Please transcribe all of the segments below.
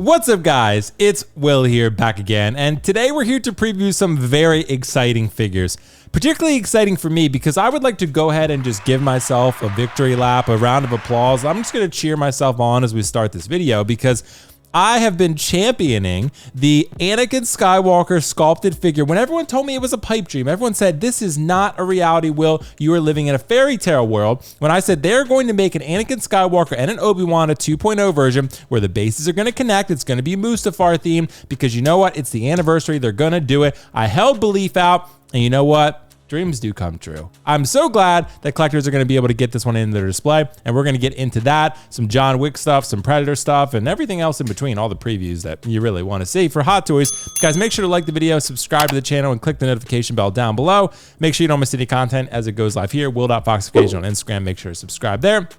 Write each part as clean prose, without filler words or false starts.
What's up, guys? It's Will here, back again, and today we're here to preview some very exciting figures. Particularly exciting for me because I would like to go ahead and just give myself a victory lap, a round of applause. I'm just going to cheer myself on as we start this video because I have been championing the Anakin Skywalker sculpted figure. When everyone told me it was a pipe dream, everyone said, this is not a reality, Will. You are living in a fairy tale world. When I said they're going to make an Anakin Skywalker and an Obi-Wan, a 2.0 version, where the bases are going to connect, it's going to be Mustafar themed, because you know what? It's the anniversary. They're going to do it. I held belief out, and you know what? Dreams do come true. I'm so glad that collectors are going to be able to get this one in their display, and we're going to get into that, some John Wick stuff, some Predator stuff, and everything else in between, all the previews that you really want to see for Hot Toys. Guys, make sure to like the video, subscribe to the channel, and click the notification bell down below. Make sure you don't miss any content as it goes live here. Will.Foxification on Instagram. Make sure to subscribe there.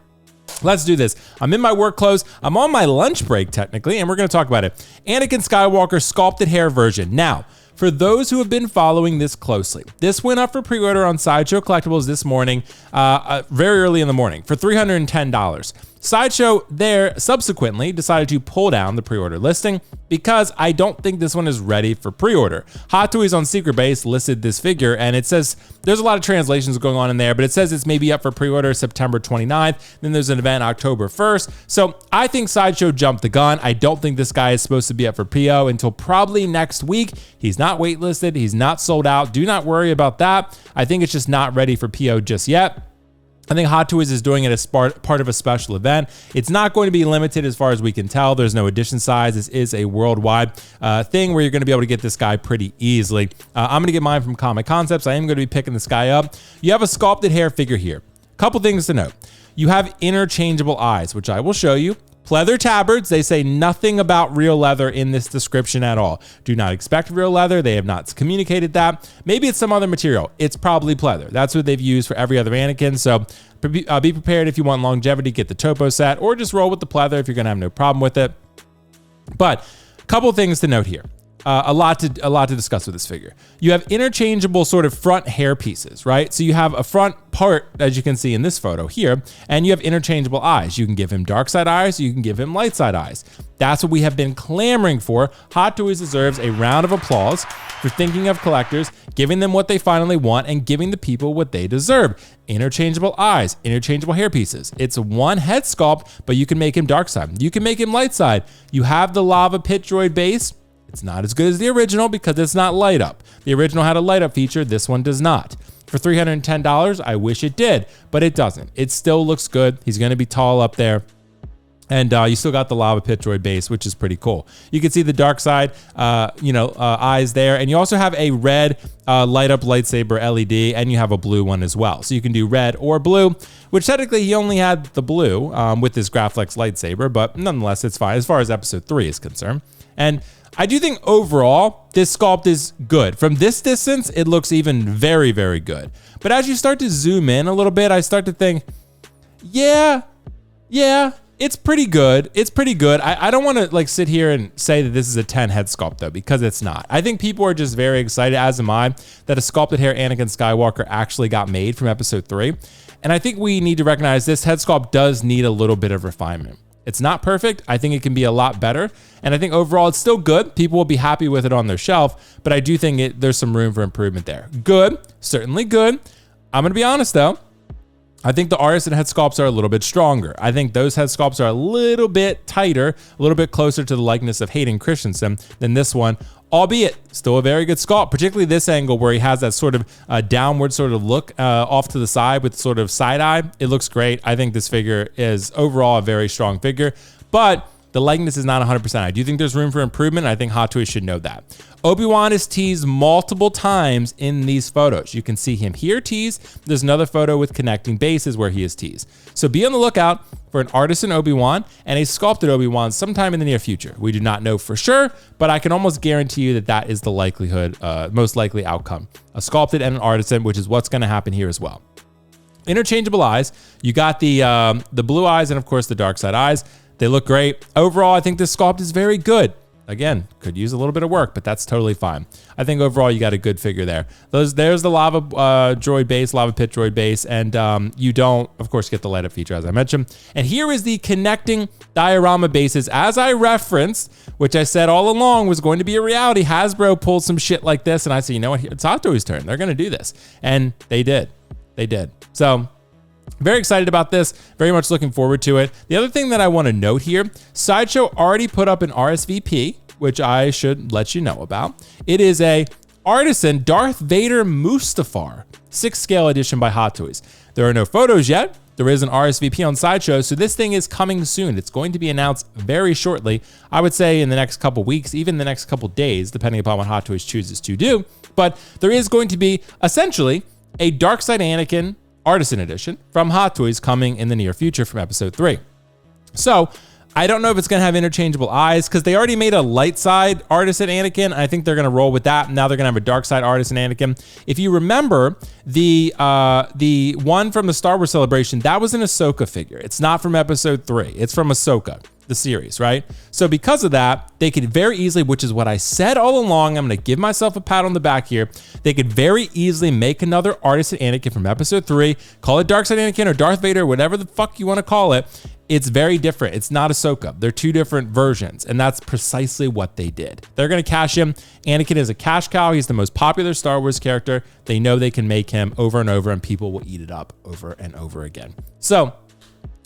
Let's do this. I'm in my work clothes. I'm on my lunch break, technically, and we're going to talk about it. Anakin Skywalker sculpted hair version. Now, for those who have been following this closely, this went up for pre-order on Sideshow Collectibles this morning, very early in the morning, for $310. Sideshow there subsequently decided to pull down the pre-order listing because I don't think this one is ready for pre-order. Hot Toys on Secret Base listed this figure, and it says there's a lot of translations going on in there, but it says it's maybe up for pre-order September 29th. Then there's an event October 1st. So I think Sideshow jumped the gun. I don't think this guy is supposed to be up for PO until probably next week. He's not waitlisted. He's not sold out. Do not worry about that. I think it's just not ready for PO just yet. I think Hot Toys is doing it as part of a special event. It's not going to be limited as far as we can tell. There's no edition size. This is a worldwide thing where you're going to be able to get this guy pretty easily. I'm going to get mine from Comic Concepts. I am going to be picking this guy up. You have a sculpted hair figure here. Couple things to note. You have interchangeable eyes, which I will show you. Pleather tabards, they say nothing about real leather in this description at all. Do not expect real leather. They have not communicated that. Maybe it's some other material. It's probably pleather. That's what they've used for every other Anakin. So be prepared if you want longevity, get the topo set, or just roll with the pleather if you're going to have no problem with it. But a couple things to note here. A lot to discuss with this figure. You have interchangeable sort of front hair pieces, right? So you have a front part, as you can see in this photo here, and you have interchangeable eyes. You can give him dark side eyes, you can give him light side eyes. That's what we have been clamoring for. Hot Toys deserves a round of applause for thinking of collectors, giving them what they finally want, and giving the people what they deserve. Interchangeable eyes, interchangeable hair pieces. It's one head sculpt, but you can make him dark side. You can make him light side. You have the lava pit droid base. It's not as good as the original because it's not light up. The original had a light up feature. This one does not. For $310, I wish it did, but it doesn't. It still looks good. He's going to be tall up there. And you still got the lava pit droid base, which is pretty cool. You can see the dark side, eyes there. And you also have a red light up lightsaber LED, and you have a blue one as well. So you can do red or blue, which technically he only had the blue with his Graflex lightsaber, but nonetheless, it's fine as far as episode 3 is concerned. And I do think overall, this sculpt is good. From this distance, it looks even very, very good. But as you start to zoom in a little bit, I start to think, yeah, it's pretty good. It's pretty good. I don't want to sit here and say that this is a 10 head sculpt though, because it's not. I think people are just very excited, as am I, that a sculpted hair Anakin Skywalker actually got made from episode 3. And I think we need to recognize this head sculpt does need a little bit of refinement. It's not perfect. I think it can be a lot better. And I think overall it's still good. People will be happy with it on their shelf, but I do think there's some room for improvement there. Good, certainly good. I'm going to be honest though. I think the Artisan head sculpts are a little bit stronger. I think those head sculpts are a little bit tighter, a little bit closer to the likeness of Hayden Christensen than this one, albeit still a very good sculpt, particularly this angle where he has that sort of downward sort of look off to the side with sort of side eye. It looks great. I think this figure is overall a very strong figure, but the likeness is not 100%. I do think there's room for improvement. And I think Hot Toys should know that. Obi-Wan is teased multiple times in these photos. You can see him here teased. There's another photo with connecting bases where he is teased. So be on the lookout for an Artisan Obi-Wan and a sculpted Obi-Wan sometime in the near future. We do not know for sure, but I can almost guarantee you that that is the likelihood, most likely outcome. A sculpted and an Artisan, which is what's going to happen here as well. Interchangeable eyes. You got the blue eyes and of course the dark side eyes. They look great. Overall, I think this sculpt is very good. again, could use a little bit of work, but that's totally fine. I think overall you got a good figure there. There's the lava droid base, lava pit droid base, and you don't, of course, get the light up feature as I mentioned. And here is the connecting diorama bases, as I referenced, which I said all along was going to be a reality. Hasbro pulled some shit like this, and I said, you know what, it's Hot Toys' turn. They're going to do this, and they did. They did. So very excited about this. Very much looking forward to it. The other thing that I want to note here, Sideshow already put up an RSVP, which I should let you know about. It is a Artisan Darth Vader Mustafar 6 scale edition by Hot Toys. There are no photos yet. There is an RSVP on Sideshow, so this thing is coming soon. It's going to be announced very shortly. I would say in the next couple weeks, even the next couple days, depending upon what Hot Toys chooses to do. But there is going to be essentially a Darkside Anakin Artisan edition from Hot Toys coming in the near future from episode 3. So I don't know if it's going to have interchangeable eyes because they already made a light side Artisan Anakin. I think they're going to roll with that. Now they're going to have a dark side Artisan Anakin. If you remember the one from the Star Wars Celebration, that was an Ahsoka figure. It's not from episode 3. It's from Ahsoka, the series, right? So because of that, they could very easily, which is what I said all along, I'm going to give myself a pat on the back here. They could very easily make another Artisan Anakin from episode 3, call it Darkside Anakin or Darth Vader, whatever the fuck you want to call it. It's very different. It's not Ahsoka. They're two different versions, and that's precisely what they did. They're going to cash him. Anakin is a cash cow. He's the most popular Star Wars character. They know they can make him over and over, and people will eat it up over and over again. So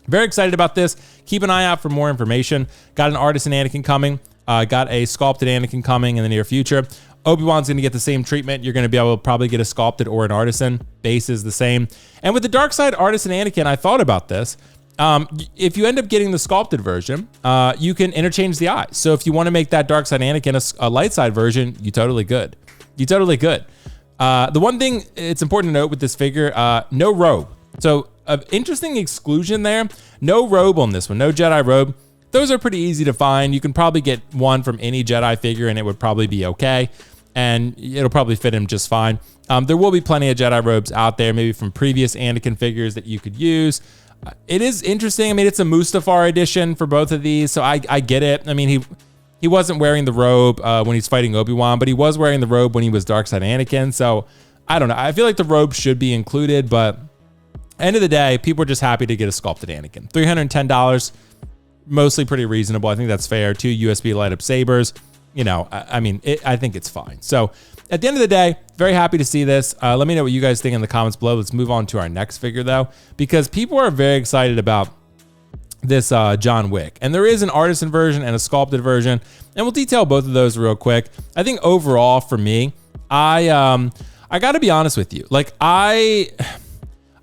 very excited about this. Keep an eye out for more information. Got an Artisan Anakin coming. Got a sculpted Anakin coming in the near future. Obi-Wan's going to get the same treatment. You're going to be able to probably get a sculpted or an Artisan. Base is the same. And with the dark side Artisan Anakin, I thought about this. If you end up getting the sculpted version, you can interchange the eyes. So if you want to make that dark side Anakin a light side version, you totally good. You totally good. The one thing it's important to note with this figure, no robe. So an interesting exclusion there. No robe on this one. No Jedi robe. Those are pretty easy to find. You can probably get one from any Jedi figure and it would probably be okay. And it'll probably fit him just fine. There will be plenty of Jedi robes out there, maybe from previous Anakin figures that you could use. It is interesting. I mean, it's a Mustafar edition for both of these, so I get it. I mean, he wasn't wearing the robe when he's fighting Obi-Wan, but he was wearing the robe when he was Darkside Anakin. So I don't know. I feel like the robe should be included, but end of the day, people are just happy to get a sculpted Anakin. $310, mostly pretty reasonable. I think that's fair. 2 USB light up sabers. You know, I mean, I think it's fine. So at the end of the day, very happy to see this. Let me know what you guys think in the comments below. Let's move on to our next figure though, because people are very excited about this John Wick. And there is an Artisan version and a sculpted version, and we'll detail both of those real quick. I think overall for me, I got to be honest with you. Like I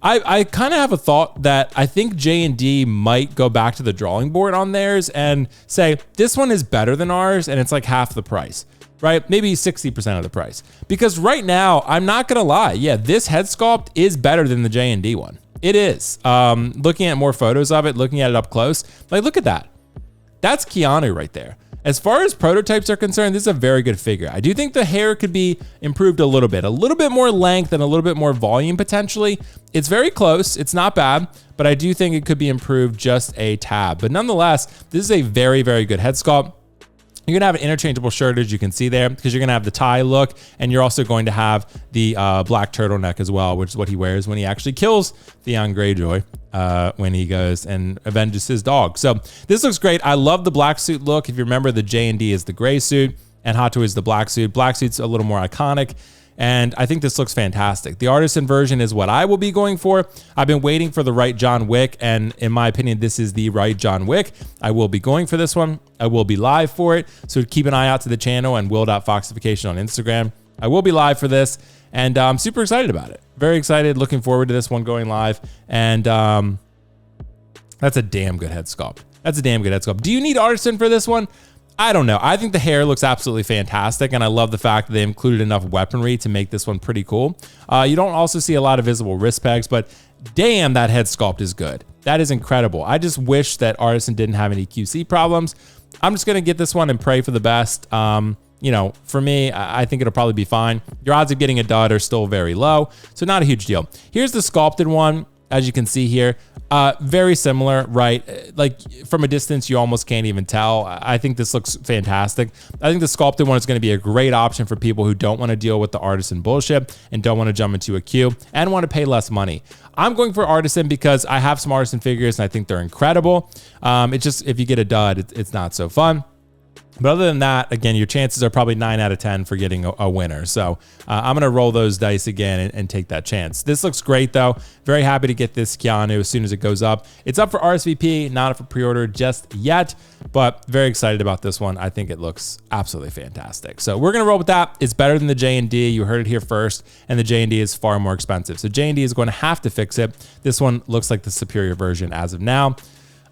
kind of have a thought that I think J&D might go back to the drawing board on theirs and say, this one is better than ours and it's like half the price, right? Maybe 60% of the price. Because right now, I'm not going to lie. Yeah, this head sculpt is better than the J&D one. It is. Looking at more photos of it, looking at it up close, like look at that. That's Keanu right there. As far as prototypes are concerned, this is a very good figure. I do think the hair could be improved a little bit more length and a little bit more volume potentially. It's very close. It's not bad, but I do think it could be improved just a tad. But nonetheless, this is a very, very good head sculpt. You're gonna have an interchangeable shirt, as you can see there, because you're gonna have the tie look, and you're also going to have the black turtleneck as well, which is what he wears when he actually kills Theon Greyjoy when he goes and avenges his dog. So this looks great. I love the black suit look. If you remember, the J&D is the gray suit, and Hot Toys is the black suit. Black suit's a little more iconic, and I think this looks fantastic. The Artisan version is what I will be going for. I've been waiting for the right John Wick, and in my opinion, this is the right John Wick. I will be going for this one. I will be live for it, so keep an eye out to the channel and will.foxification on Instagram. I will be live for this, and I'm super excited about it. Very excited, looking forward to this one going live, and that's a damn good head sculpt. That's a damn good head sculpt. Do you need Artisan for this one? I don't know. I think the hair looks absolutely fantastic, and I love the fact that they included enough weaponry to make this one pretty cool. You don't also see a lot of visible wrist pegs, but damn, that head sculpt is good. That is incredible. I just wish that Artisan didn't have any QC problems. I'm just going to get this one and pray for the best. You know, for me, I think it'll probably be fine. Your odds of getting a dud are still very low, so not a huge deal. Here's the sculpted one. as you can see here. Very similar, right? Like from a distance, you almost can't even tell. I think this looks fantastic. I think the sculpted one is going to be a great option for people who don't want to deal with the Artisan bullshit and don't want to jump into a queue and want to pay less money. I'm going for Artisan because I have some Artisan figures and I think they're incredible. It's just, if you get a dud, it's not so fun. But other than that, again, your chances are probably 9 out of 10 for getting a winner. So I'm going to roll those dice again and take that chance. This looks great, though. Very happy to get this Keanu as soon as it goes up. It's up for RSVP, not up for pre-order just yet, but very excited about this one. I think it looks absolutely fantastic. So we're going to roll with that. It's better than the J&D. You heard it here first, and the J&D is far more expensive. So J&D is going to have to fix it. This one looks like the superior version as of now.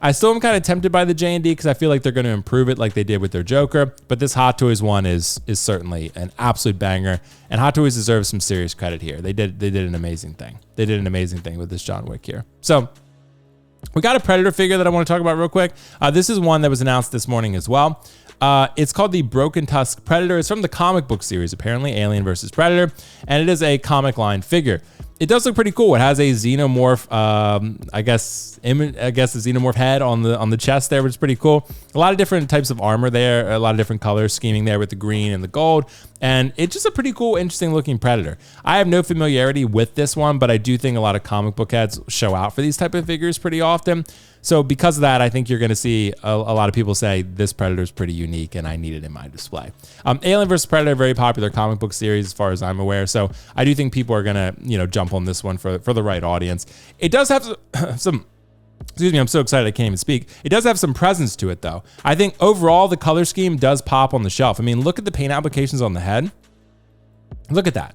I still am kind of tempted by the J&D because I feel like they're going to improve it like they did with their Joker, but this Hot Toys one is certainly an absolute banger, and Hot Toys deserves some serious credit here. They did an amazing thing. They did an amazing thing with this John Wick here. So we got a Predator figure that I want to talk about real quick. This is one that was announced this morning as well. It's called the Broken Tusk Predator. It's from the comic book series, apparently, Alien vs. Predator, and it is a comic line figure. It does look pretty cool. It has a xenomorph, I guess a xenomorph head on the chest there, which is pretty cool. A lot of different types of armor there, a lot of different colors scheming there with the green and the gold, and it's just a pretty cool, interesting looking Predator. I have no familiarity with this one, but I do think a lot of comic book heads show out for these type of figures pretty often. So because of that, I think you're going to see a lot of people say this Predator is pretty unique and I need it in my display. Alien vs. Predator, very popular comic book series as far as I'm aware. So I do think people are going to, jump on this one for the right audience. It does have some, excuse me, I'm so excited I can't even speak. It does have some presence to it though. I think overall the color scheme does pop on the shelf. I mean, look at the paint applications on the head. Look at that.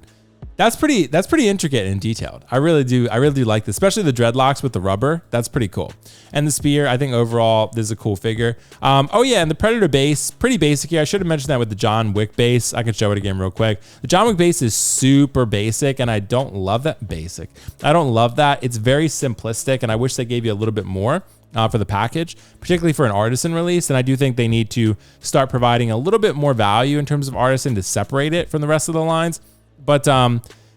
That's pretty intricate and detailed. I really do like this, especially the dreadlocks with the rubber. That's pretty cool. And the spear, I think overall, this is a cool figure. Oh yeah, and the Predator base, pretty basic here. I should have mentioned that with the John Wick base. I can show it again real quick. The John Wick base is super basic, and I don't love that basic. I don't love that. It's very simplistic, and I wish they gave you a little bit more for the package, particularly for an Artisan release. And I do think they need to start providing a little bit more value in terms of Artisan to separate it from the rest of the lines. But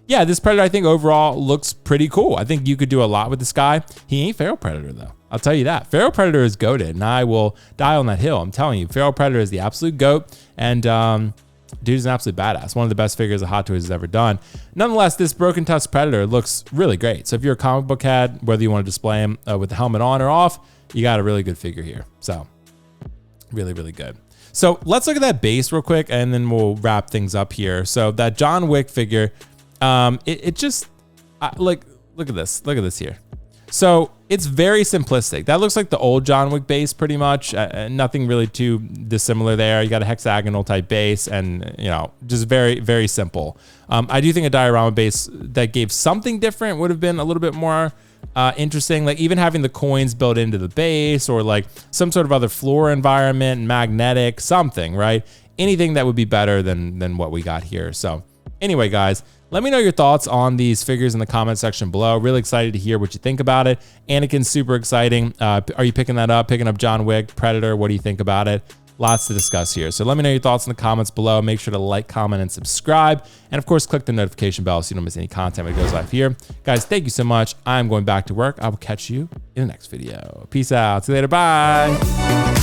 yeah, this Predator I think overall looks pretty cool. I think you could do a lot with this guy. He ain't Feral Predator though. I'll tell you that. Feral Predator is goated, and I will die on that hill. I'm telling you, Feral Predator is the absolute goat, and dude's an absolute badass. One of the best figures that Hot Toys has ever done. Nonetheless, this Broken Tusk Predator looks really great. So if you're a comic book head, whether you want to display him with the helmet on or off, you got a really good figure here. So really, really good. So let's look at that base real quick, and then we'll wrap things up here. So that John Wick figure, it just look at this here. So it's very simplistic. That looks like the old John Wick base pretty much. Nothing really too dissimilar there. You got a hexagonal type base, and just very, very simple. I do think a diorama base that gave something different would have been a little bit more interesting, like even having the coins built into the base, or like some sort of other floor environment, magnetic, something, right? Anything that would be better than what we got here. So anyway, guys, let me know your thoughts on these figures in the comment section below. Really excited to hear what you think about it. Anakin's super exciting. Are you picking that up? Picking up John Wick, Predator? What do you think about it? Lots to discuss here. So let me know your thoughts in the comments below. Make sure to like, comment, and subscribe. And of course, click the notification bell so you don't miss any content when it goes live here. Guys, thank you so much. I'm going back to work. I will catch you in the next video. Peace out. See you later. Bye.